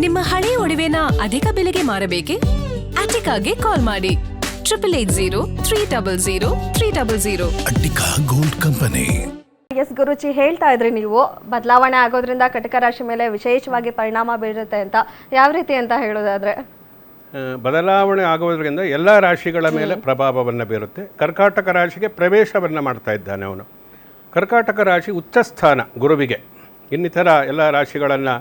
ನಿಮ್ಮ ಹಳೆಯ ಒಡವೆನ ಅಧಿಕ ಬೆಲೆಗೆ ಮಾರಬೇಕೆ? ಅಟಿಕಾಗೆ ಕಾಲ್ ಮಾಡಿ 8880 ಅಟ್ಟಿಕಾ ಗೋಲ್ಡ್ ಕಂಪನಿ. ಎಸ್ ಗುರುಜಿ, ಹೇಳ್ತಾ ಇದ್ರಿ ನೀವು ಬದಲಾವಣೆ ಆಗೋದ್ರಿಂದ ಕಟಕ ರಾಶಿ ಮೇಲೆ ವಿಶೇಷವಾಗಿ ಪರಿಣಾಮ ಬೀರುತ್ತೆ ಅಂತ. ಯಾವ ರೀತಿ ಅಂತ ಹೇಳೋದಾದ್ರೆ? ಬದಲಾವಣೆ ಆಗೋದ್ರಿಂದ ಎಲ್ಲ ರಾಶಿಗಳ ಮೇಲೆ ಪ್ರಭಾವವನ್ನು ಬೀರುತ್ತೆ. ಕರ್ಕಾಟಕ ರಾಶಿಗೆ ಪ್ರವೇಶವನ್ನು ಮಾಡ್ತಾ ಇದ್ದಾನೆ ಅವನು. ಕರ್ಕಾಟಕ ರಾಶಿ ಉಚ್ಚಸ್ಥಾನ ಗುರುವಿಗೆ. ಇನ್ನಿತರ ಎಲ್ಲ ರಾಶಿಗಳನ್ನು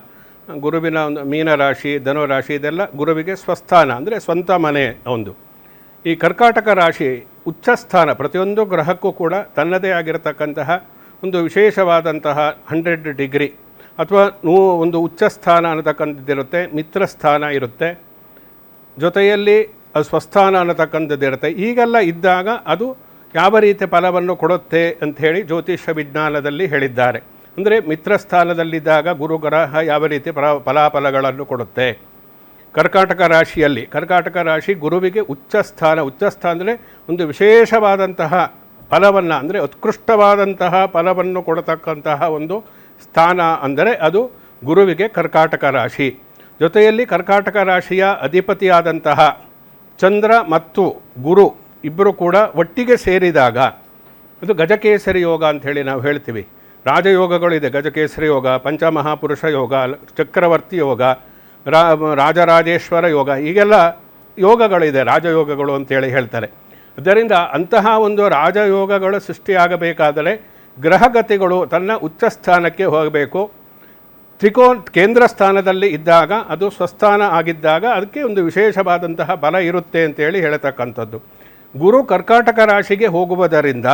ಗುರುವಿನ ಒಂದು ಮೀನರಾಶಿ, ಧನುರಾಶಿ ಇದೆಲ್ಲ ಗುರುವಿಗೆ ಸ್ವಸ್ಥಾನ, ಅಂದರೆ ಸ್ವಂತ ಮನೆ ಒಂದು. ಈ ಕರ್ಕಾಟಕ ರಾಶಿ ಉಚ್ಚಸ್ಥಾನ ಪ್ರತಿಯೊಂದು ಗ್ರಹಕ್ಕೂ ಕೂಡ ತನ್ನದೇ ಆಗಿರತಕ್ಕಂತಹ ಒಂದು ವಿಶೇಷವಾದಂತಹ 100 ಡಿಗ್ರಿ ಅಥವಾ ಒಂದು ಉಚ್ಚಸ್ಥಾನ ಅನ್ನತಕ್ಕಂಥದ್ದಿರುತ್ತೆ, ಮಿತ್ರಸ್ಥಾನ ಇರುತ್ತೆ, ಜೊತೆಯಲ್ಲಿ ಅದು ಸ್ವಸ್ಥಾನ ಅನ್ನತಕ್ಕಂಥದ್ದಿರುತ್ತೆ. ಈಗೆಲ್ಲ ಇದ್ದಾಗ ಅದು ಯಾವ ರೀತಿ ಫಲವನ್ನು ಕೊಡುತ್ತೆ ಅಂಥೇಳಿ ಜ್ಯೋತಿಷ್ಯ ವಿಜ್ಞಾನದಲ್ಲಿ ಹೇಳಿದ್ದಾರೆ. ಅಂದರೆ ಮಿತ್ರಸ್ಥಾನದಲ್ಲಿದ್ದಾಗ ಗುರುಗ್ರಹ ಯಾವ ರೀತಿ ಫಲಾಫಲಗಳನ್ನು ಕೊಡುತ್ತೆ. ಕರ್ಕಾಟಕ ರಾಶಿಯಲ್ಲಿ ಕರ್ಕಾಟಕ ರಾಶಿ ಗುರುವಿಗೆ ಉಚ್ಚಸ್ಥಾನ ಅಂದರೆ ಒಂದು ವಿಶೇಷವಾದಂತಹ ಫಲವನ್ನು, ಅಂದರೆ ಉತ್ಕೃಷ್ಟವಾದಂತಹ ಫಲವನ್ನು ಕೊಡತಕ್ಕಂತಹ ಒಂದು ಸ್ಥಾನ ಅಂದರೆ ಅದು ಗುರುವಿಗೆ ಕರ್ಕಾಟಕ ರಾಶಿ. ಜೊತೆಯಲ್ಲಿ ಕರ್ಕಾಟಕ ರಾಶಿಯ ಅಧಿಪತಿಯಾದಂತಹ ಚಂದ್ರ ಮತ್ತು ಗುರು ಇಬ್ಬರು ಕೂಡ ಒಟ್ಟಿಗೆ ಸೇರಿದಾಗ ಅದು ಗಜಕೇಸರಿ ಯೋಗ ಅಂಥೇಳಿ ನಾವು ಹೇಳ್ತೀವಿ. ರಾಜಯೋಗಗಳಿದೆ, ಗಜಕೇಸರಿ ಯೋಗ, ಪಂಚಮಹಾಪುರುಷ ಯೋಗ, ಚಕ್ರವರ್ತಿ ಯೋಗ, ರಾಜರಾಜೇಶ್ವರ ಯೋಗ, ಹೀಗೆಲ್ಲ ಯೋಗಗಳಿದೆ, ರಾಜಯೋಗಗಳು ಅಂತೇಳಿ ಹೇಳ್ತಾರೆ. ಅದರಿಂದ ಅಂತಹ ಒಂದು ರಾಜಯೋಗಗಳು ಸೃಷ್ಟಿಯಾಗಬೇಕಾದರೆ ಗ್ರಹಗತಿಗಳು ತನ್ನ ಉಚ್ಚಸ್ಥಾನಕ್ಕೆ ಹೋಗಬೇಕು. ಕೇಂದ್ರ ಸ್ಥಾನದಲ್ಲಿ ಇದ್ದಾಗ ಅದು ಸ್ವಸ್ಥಾನ ಆಗಿದ್ದಾಗ ಅದಕ್ಕೆ ಒಂದು ವಿಶೇಷವಾದಂತಹ ಬಲ ಇರುತ್ತೆ ಅಂತೇಳಿ ಹೇಳತಕ್ಕಂಥದ್ದು. ಗುರು ಕರ್ಕಾಟಕ ರಾಶಿಗೆ ಹೋಗುವುದರಿಂದ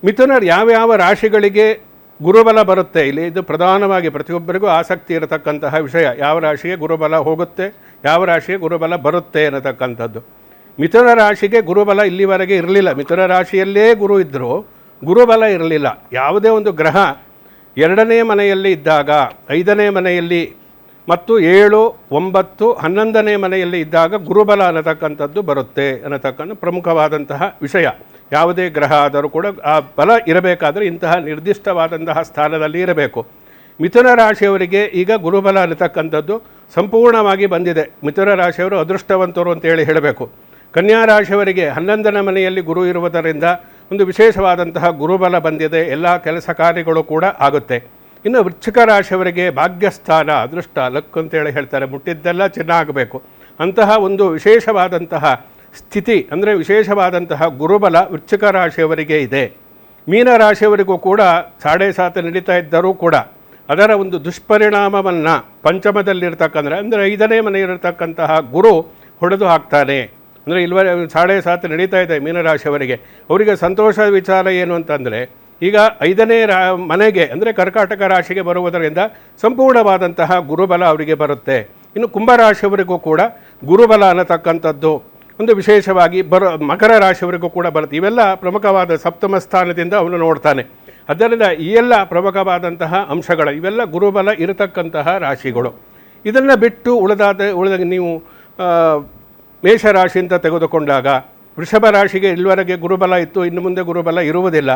ಮಿಥುನರು ಯಾವ್ಯಾವ ರಾಶಿಗಳಿಗೆ ಗುರುಬಲ ಬರುತ್ತೆ, ಇಲ್ಲಿ ಇದು ಪ್ರಧಾನವಾಗಿ ಪ್ರತಿಯೊಬ್ಬರಿಗೂ ಆಸಕ್ತಿ ಇರತಕ್ಕಂತಹ ವಿಷಯ. ಯಾವ ರಾಶಿಗೆ ಗುರುಬಲ ಹೋಗುತ್ತೆ, ಯಾವ ರಾಶಿಗೆ ಗುರುಬಲ ಬರುತ್ತೆ ಅನ್ನತಕ್ಕಂಥದ್ದು. ಮಿಥುನ ರಾಶಿಗೆ ಗುರುಬಲ ಇಲ್ಲಿವರೆಗೆ ಇರಲಿಲ್ಲ. ಮಿಥುನ ರಾಶಿಯಲ್ಲೇ ಗುರು ಇದ್ದರೂ ಗುರುಬಲ ಇರಲಿಲ್ಲ. ಯಾವುದೇ ಒಂದು ಗ್ರಹ 2ನೇ ಮನೆಯಲ್ಲಿ ಇದ್ದಾಗ, 5ನೇ ಮನೆಯಲ್ಲಿ ಮತ್ತು 7, 9, 11ನೇ ಮನೆಯಲ್ಲಿ ಇದ್ದಾಗ ಗುರುಬಲ ಅನ್ನತಕ್ಕಂಥದ್ದು ಬರುತ್ತೆ ಅನ್ನತಕ್ಕಂಥ ಪ್ರಮುಖವಾದಂತಹ ವಿಷಯ. ಯಾವುದೇ ಗ್ರಹ ಆದರೂ ಕೂಡ ಆ ಬಲ ಇರಬೇಕಾದರೆ ಇಂತಹ ನಿರ್ದಿಷ್ಟವಾದಂತಹ ಸ್ಥಾನದಲ್ಲಿ ಇರಬೇಕು. ಮಿಥುನ ರಾಶಿಯವರಿಗೆ ಈಗ ಗುರುಬಲ ಅನ್ನತಕ್ಕಂಥದ್ದು ಸಂಪೂರ್ಣವಾಗಿ ಬಂದಿದೆ. ಮಿಥುನ ರಾಶಿಯವರು ಅದೃಷ್ಟವಂತರು ಅಂತೇಳಿ ಹೇಳಬೇಕು. ಕನ್ಯಾ ರಾಶಿಯವರಿಗೆ 11ನೇ ಮನೆಯಲ್ಲಿ ಗುರು ಇರುವುದರಿಂದ ಒಂದು ವಿಶೇಷವಾದಂತಹ ಗುರುಬಲ ಬಂದಿದೆ, ಎಲ್ಲ ಕೆಲಸ ಕಾರ್ಯಗಳು ಕೂಡ ಆಗುತ್ತೆ. ಇನ್ನು ವೃಶ್ಚಿಕ ರಾಶಿಯವರಿಗೆ ಭಾಗ್ಯಸ್ಥಾನ, ಅದೃಷ್ಟ, ಲಕ್ ಅಂತೇಳಿ ಹೇಳ್ತಾರೆ, ಮುಟ್ಟಿದ್ದೆಲ್ಲ ಚೆನ್ನಾಗಬೇಕು. ಅಂತಹ ಒಂದು ವಿಶೇಷವಾದಂತಹ ಸ್ಥಿತಿ ಅಂದರೆ ವಿಶೇಷವಾದಂತಹ ಗುರುಬಲ ವೃಶ್ಚಿಕ ರಾಶಿಯವರಿಗೆ ಇದೆ. ಮೀನರಾಶಿಯವರಿಗೂ ಕೂಡ 7.5 ನಡೀತಾ ಇದ್ದರೂ ಕೂಡ ಅದರ ಒಂದು ದುಷ್ಪರಿಣಾಮವನ್ನು ಪಂಚಮದಲ್ಲಿರ್ತಕ್ಕಂಥ ಅಂದರೆ 5ನೇ ಮನೆಯಲ್ಲಿರ್ತಕ್ಕಂತಹ ಗುರು ಹೊಡೆದು ಹಾಕ್ತಾನೆ. ಅಂದರೆ 7.5 ನಡೀತಾ ಇದೆ ಮೀನರಾಶಿಯವರಿಗೆ. ಅವರಿಗೆ ಸಂತೋಷದ ವಿಚಾರ ಏನು ಅಂತಂದರೆ ಈಗ 5ನೇ ಮನೆಗೆ ಅಂದರೆ ಕರ್ಕಾಟಕ ರಾಶಿಗೆ ಬರುವುದರಿಂದ ಸಂಪೂರ್ಣವಾದಂತಹ ಗುರುಬಲ ಅವರಿಗೆ ಬರುತ್ತೆ. ಇನ್ನು ಕುಂಭರಾಶಿಯವರಿಗೂ ಕೂಡ ಗುರುಬಲ ಅನ್ನತಕ್ಕಂಥದ್ದು ಒಂದು ವಿಶೇಷವಾಗಿ ಮಕರ ರಾಶಿಯವರಿಗೂ ಕೂಡ ಬರುತ್ತೆ. ಇವೆಲ್ಲ ಪ್ರಮುಖವಾದ ಸಪ್ತಮ ಸ್ಥಾನದಿಂದ ಅವನು ನೋಡ್ತಾನೆ. ಆದ್ದರಿಂದ ಈ ಎಲ್ಲ ಪ್ರಮುಖವಾದಂತಹ ಅಂಶಗಳು ಇವೆಲ್ಲ ಗುರುಬಲ ಇರತಕ್ಕಂತಹ ರಾಶಿಗಳು. ಇದನ್ನು ಬಿಟ್ಟು ಉಳಿದ ನೀವು ಮೇಷರಾಶಿ ಅಂತ ತೆಗೆದುಕೊಂಡಾಗ ವೃಷಭ ರಾಶಿಗೆ ಇಲ್ಲಿವರೆಗೆ ಗುರುಬಲ ಇತ್ತು, ಇನ್ನು ಮುಂದೆ ಗುರುಬಲ ಇರುವುದಿಲ್ಲ.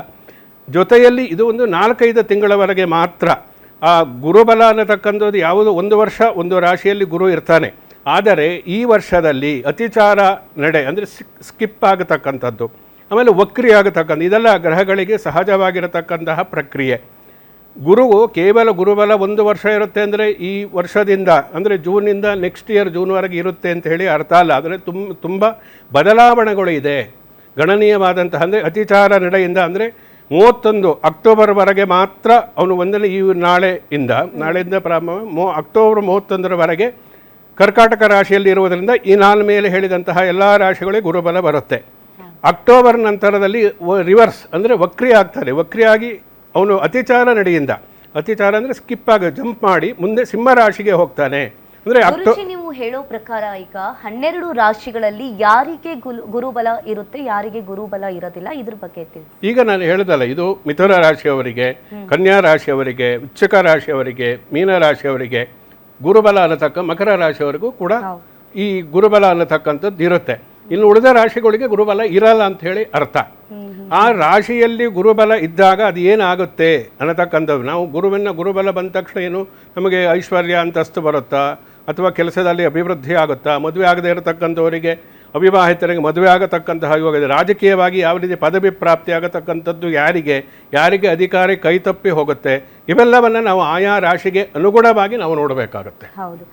ಜೊತೆಯಲ್ಲಿ ಇದು ಒಂದು 4-5 ತಿಂಗಳವರೆಗೆ ಮಾತ್ರ ಆ ಗುರುಬಲ ಅನ್ನತಕ್ಕಂಥದ್ದು ಯಾವುದು, 1 ವರ್ಷ ಒಂದು ರಾಶಿಯಲ್ಲಿ ಗುರು ಇರ್ತಾನೆ. ಆದರೆ ಈ ವರ್ಷದಲ್ಲಿ ಅತಿಚಾರ ನಡೆ ಅಂದರೆ ಸ್ಕಿಪ್ ಆಗತಕ್ಕಂಥದ್ದು, ಆಮೇಲೆ ವಕ್ರಿ ಆಗತಕ್ಕಂಥ ಇದೆಲ್ಲ ಗ್ರಹಗಳಿಗೆ ಸಹಜವಾಗಿರತಕ್ಕಂತಹ ಪ್ರಕ್ರಿಯೆ. ಗುರುವು ಕೇವಲ ಗುರುಬಲ 1 ವರ್ಷ ಇರುತ್ತೆ ಅಂದರೆ ಈ ವರ್ಷದಿಂದ ಅಂದರೆ ಜೂನಿಂದ ನೆಕ್ಸ್ಟ್ ಇಯರ್ ಜೂನ್ವರೆಗೆ ಇರುತ್ತೆ ಅಂತ ಹೇಳಿ ಅರ್ಥ ಅಲ್ಲ. ಆದರೆ ತುಂಬ ಬದಲಾವಣೆಗಳು ಇದೆ ಗಣನೀಯವಾದಂತಹ. ಅಂದರೆ ಅತಿಚಾರ ನಡೆಯಿಂದ ಅಂದರೆ 31 ಅಕ್ಟೋಬರ್ವರೆಗೆ ಮಾತ್ರ ಅವನು ನಾಳೆಯಿಂದ ಅಕ್ಟೋಬರ್ 31ರವರೆಗೆ ಕರ್ಕಾಟಕ ರಾಶಿಯಲ್ಲಿ ಇರುವುದರಿಂದ ಈ ನಾನು ಮೇಲೆ ಹೇಳಿದಂತಹ ಎಲ್ಲ ರಾಶಿಗಳಿಗೆ ಗುರುಬಲ ಬರುತ್ತೆ. ಅಕ್ಟೋಬರ್ ನಂತರದಲ್ಲಿ ರಿವರ್ಸ್ ಅಂದರೆ ವಕ್ರಿ ಆಗ್ತಾರೆ. ವಕ್ರಿಯಾಗಿ ಅವನು ಅತಿಚಾರ ನಡೆಯಿಂದ, ಅತಿಚಾರ ಅಂದರೆ ಸ್ಕಿಪ್ ಆಗಿ ಜಂಪ್ ಮಾಡಿ ಮುಂದೆ ಸಿಂಹ ರಾಶಿಗೆ ಹೋಗ್ತಾನೆ. ಅಂದರೆ ನೀವು ಹೇಳೋ ಪ್ರಕಾರ ಈಗ 12 ರಾಶಿಗಳಲ್ಲಿ ಯಾರಿಗೆ ಗುರುಬಲ ಇರುತ್ತೆ, ಯಾರಿಗೆ ಗುರುಬಲ ಇರೋದಿಲ್ಲ, ಇದ್ರ ಬಗ್ಗೆ ಈಗ ನಾನು ಹೇಳಿದಲ್ಲ, ಇದು ಮಿಥುನ ರಾಶಿಯವರಿಗೆ, ಕನ್ಯಾ ರಾಶಿಯವರಿಗೆ, ವೃಶ್ಚಿಕ ರಾಶಿಯವರಿಗೆ, ಮೀನ ರಾಶಿಯವರಿಗೆ ಗುರುಬಲ ಅನ್ನತಕ್ಕ, ಮಕರ ರಾಶಿಯವರೆಗೂ ಕೂಡ ಈ ಗುರುಬಲ ಅನ್ನತಕ್ಕಂಥದ್ದು ಇರುತ್ತೆ. ಇನ್ನು ಉಳಿದ ರಾಶಿಗಳಿಗೆ ಗುರುಬಲ ಇರಲ್ಲ ಅಂತ ಹೇಳಿ ಅರ್ಥ. ಆ ರಾಶಿಯಲ್ಲಿ ಗುರುಬಲ ಇದ್ದಾಗ ಅದು ಏನಾಗುತ್ತೆ ಅನ್ನತಕ್ಕಂಥದ್ದು. ನಾವು ಗುರುಬಲ ಬಂದ ತಕ್ಷಣ ಏನು ನಮಗೆ ಐಶ್ವರ್ಯ ಅಂತಸ್ತು ಬರುತ್ತಾ, ಅಥವಾ ಕೆಲಸದಲ್ಲಿ ಅಭಿವೃದ್ಧಿ ಆಗುತ್ತಾ, ಮದುವೆ ಆಗದೇ ಇರತಕ್ಕಂಥವರಿಗೆ, ಅವಿವಾಹಿತರಿಗೆ ಮದುವೆ ಆಗತಕ್ಕಂತಹ ಯೋಗ ಇದೆ. ರಾಜಕೀಯವಾಗಿ ಯಾವ ರೀತಿ ಪದವಿ ಪ್ರಾಪ್ತಿ ಆಗತಕ್ಕಂಥದ್ದು, ಯಾರಿಗೆ ಅಧಿಕಾರಿ ಕೈ ತಪ್ಪಿ ಹೋಗುತ್ತೆ, ಇವೆಲ್ಲವನ್ನು ನಾವು ಆಯಾ ರಾಶಿಗೆ ಅನುಗುಣವಾಗಿ ನಾವು ನೋಡಬೇಕಾಗುತ್ತೆ. ಹೌದು.